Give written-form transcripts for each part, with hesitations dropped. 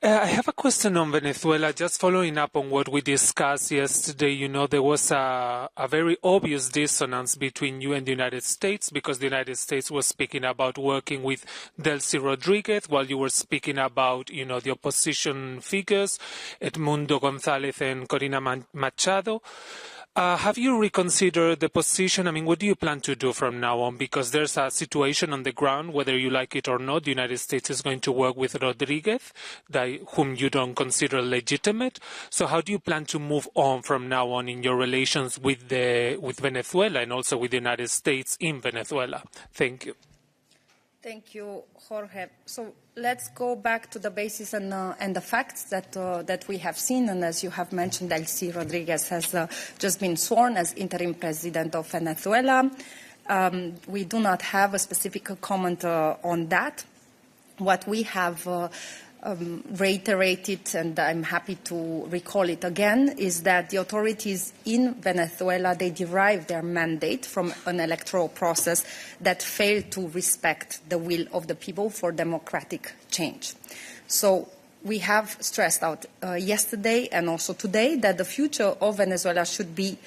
I have a question on Venezuela, just following up on what we discussed yesterday. You know, there was a very obvious dissonance between you and the United States, because the United States was speaking about working with Delcy Rodriguez, while you were speaking about, you know, the opposition figures, Edmundo González and Corina Machado. Have you reconsidered the position? I mean, what do you plan to do from now on? Because there's a situation on the ground, whether you like it or not, the United States is going to work with Rodriguez, whom you don't consider legitimate. So how do you plan to move on from now on in your relations with Venezuela and also with the United States in Venezuela? Thank you. Thank you, Jorge. So let's go back to the basis and the facts that we have seen. And as you have mentioned, Delcy Rodriguez has just been sworn as interim president of Venezuela. We do not have a specific comment on that. What we have reiterated, and I'm happy to recall it again, is that the authorities in Venezuela, they derive their mandate from an electoral process that failed to respect the will of the people for democratic change. So we have stressed out yesterday and also today that the future of Venezuela should be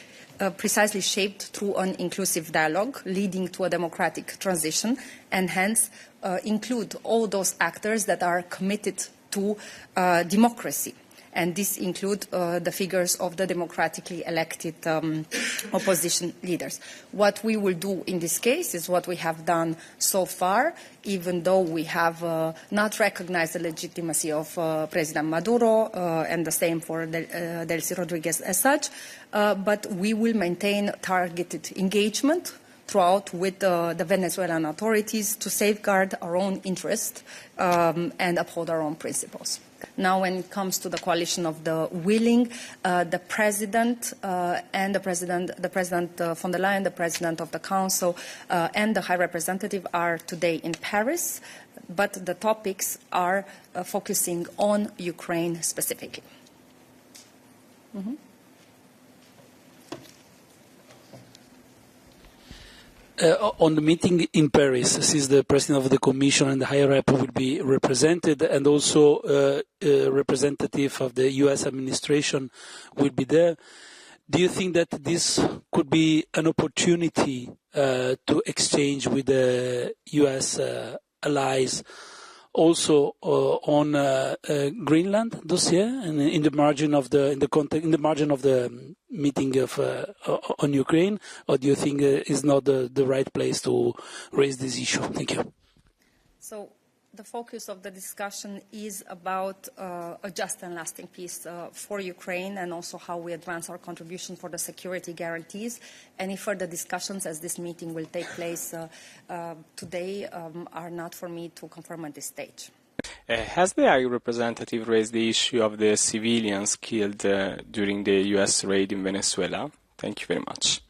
precisely shaped through an inclusive dialogue leading to a democratic transition, and hence include all those actors that are committed to democracy. And this include the figures of the democratically elected opposition leaders. What we will do in this case is what we have done so far, even though we have not recognized the legitimacy of President Maduro, and the same for Delcy Rodriguez as such, but we will maintain targeted engagement throughout with the Venezuelan authorities to safeguard our own interest and uphold our own principles. Now, when it comes to the coalition of the willing, the President and the President von der Leyen, the President of the Council, and the High Representative are today in Paris, but the topics are focusing on Ukraine specifically. Mm-hmm. On the meeting in Paris, since the President of the Commission and the High Rep will be represented, and also a representative of the U.S. administration will be there, do you think that this could be an opportunity to exchange with the U.S. allies also on Greenland dossier, and in the margin of the margin of the meeting of on Ukraine, or do you think is not the right place to raise this issue? Thank you. So the focus of the discussion is about a just and lasting peace for Ukraine, and also how we advance our contribution for the security guarantees. Any further discussions, as this meeting will take place today, are not for me to confirm at this stage. Has the High Representative raised the issue of the civilians killed during the U.S. raid in Venezuela? Thank you very much.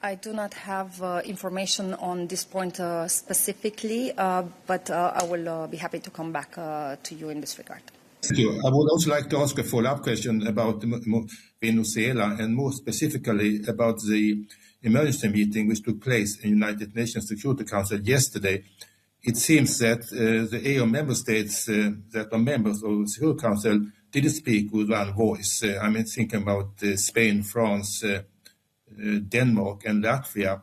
I do not have information on this point specifically, but I will be happy to come back to you in this regard. Thank you. I would also like to ask a follow-up question about Venezuela, and more specifically about the emergency meeting which took place in the United Nations Security Council yesterday. It seems that the EU member states that are members of the Security Council didn't speak with one voice. I mean, thinking about Spain, France, Denmark and Latvia,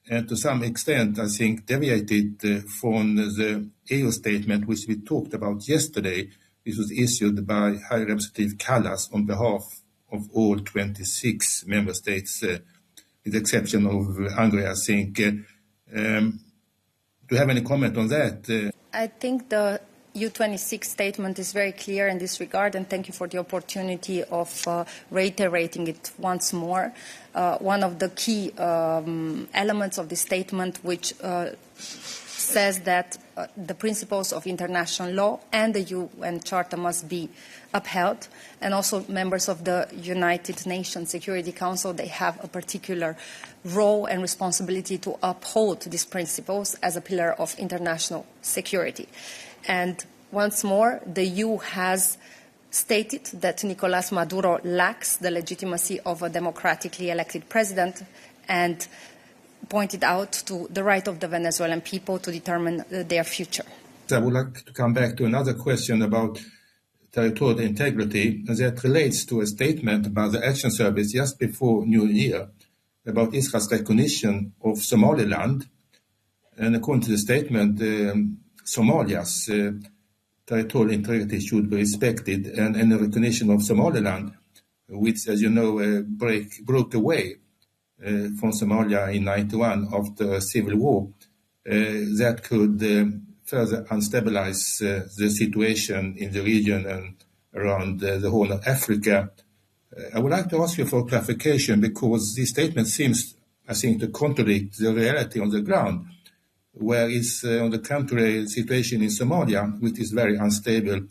and to some extent, I think, deviated from the EU statement which we talked about yesterday. This was issued by High Representative Callas on behalf of all 26 member states, with the exception of Hungary, I think. Do you have any comment on that? I think the U26 statement is very clear in this regard, and thank you for the opportunity of reiterating it once more. One of the key elements of the statement, which says that the principles of international law and the UN Charter must be upheld, and also members of the United Nations Security Council, they have a particular role and responsibility to uphold these principles as a pillar of international security. And once more, the EU has stated that Nicolas Maduro lacks the legitimacy of a democratically elected president, and pointed out to the right of the Venezuelan people to determine their future. I would like to come back to another question about territorial integrity that relates to a statement by the Action Service just before New Year about Israel's recognition of Somaliland. And according to the statement, Somalia's territorial integrity should be respected, and the recognition of Somaliland, which, as you know, broke away from Somalia in 1991 after a civil war, that could further unstabilize the situation in the region and around the Horn of Africa. I would like to ask you for clarification, because this statement seems, I think, to contradict the reality on the ground, where is, on the contrary, situation in Somalia, which is very unstable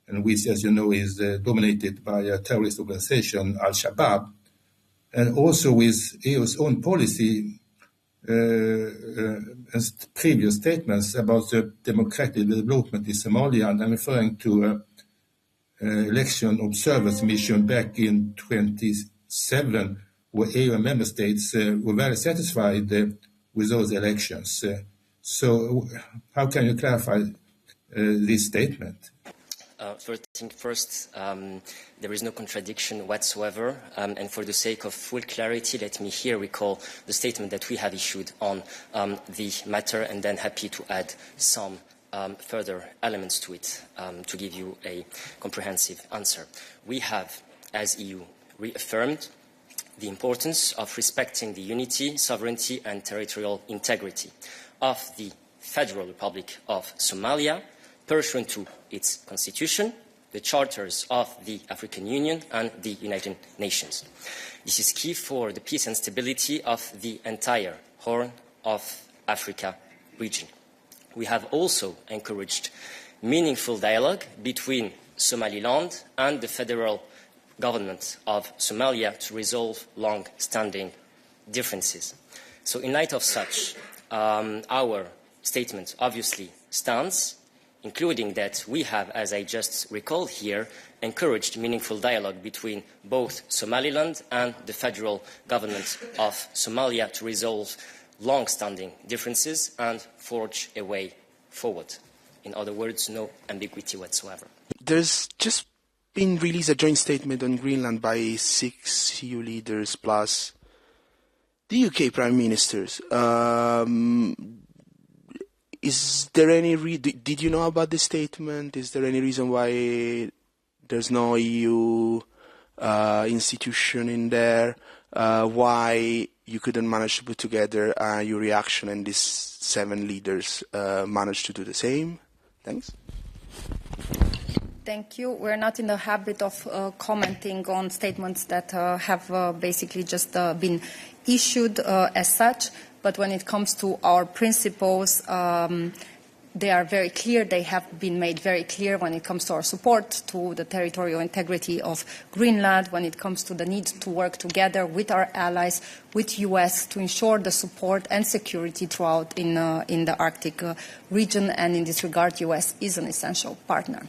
and which, as you know, is dominated by a terrorist organization, Al-Shabaab, and also with EU's own policy and previous statements about the democratic development in Somalia. And I'm referring to election observers mission back in 2007, where EU and member states were very satisfied with those elections. So how can you clarify this statement? First, there is no contradiction whatsoever, and for the sake of full clarity, let me here recall the statement that we have issued on the matter, and then happy to add some further elements to it to give you a comprehensive answer. We have, as EU, reaffirmed the importance of respecting the unity, sovereignty and territorial integrity of the Federal Republic of Somalia, pursuant to its constitution, the charters of the African Union and the United Nations. This is key for the peace and stability of the entire Horn of Africa region. We have also encouraged meaningful dialogue between Somaliland and the federal government of Somalia to resolve long-standing differences. So in light of such, our statement obviously stands, including that we have, as I just recalled here, encouraged meaningful dialogue between both Somaliland and the federal government of Somalia to resolve long-standing differences and forge a way forward. In other words, no ambiguity whatsoever. There's just been released a joint statement on Greenland by 6 EU leaders plus the UK Prime Ministers. Is there any did you know about this statement? Is there any reason why there's no EU institution in there? Why you couldn't manage to put together your reaction and these 7 leaders managed to do the same? Thanks. Thank you. We're not in the habit of commenting on statements that have basically just been issued as such. But when it comes to our principles, they are very clear. They have been made very clear when it comes to our support to the territorial integrity of Greenland, when it comes to the need to work together with our allies, with US, to ensure the support and security throughout in the Arctic region. And in this regard, US is an essential partner.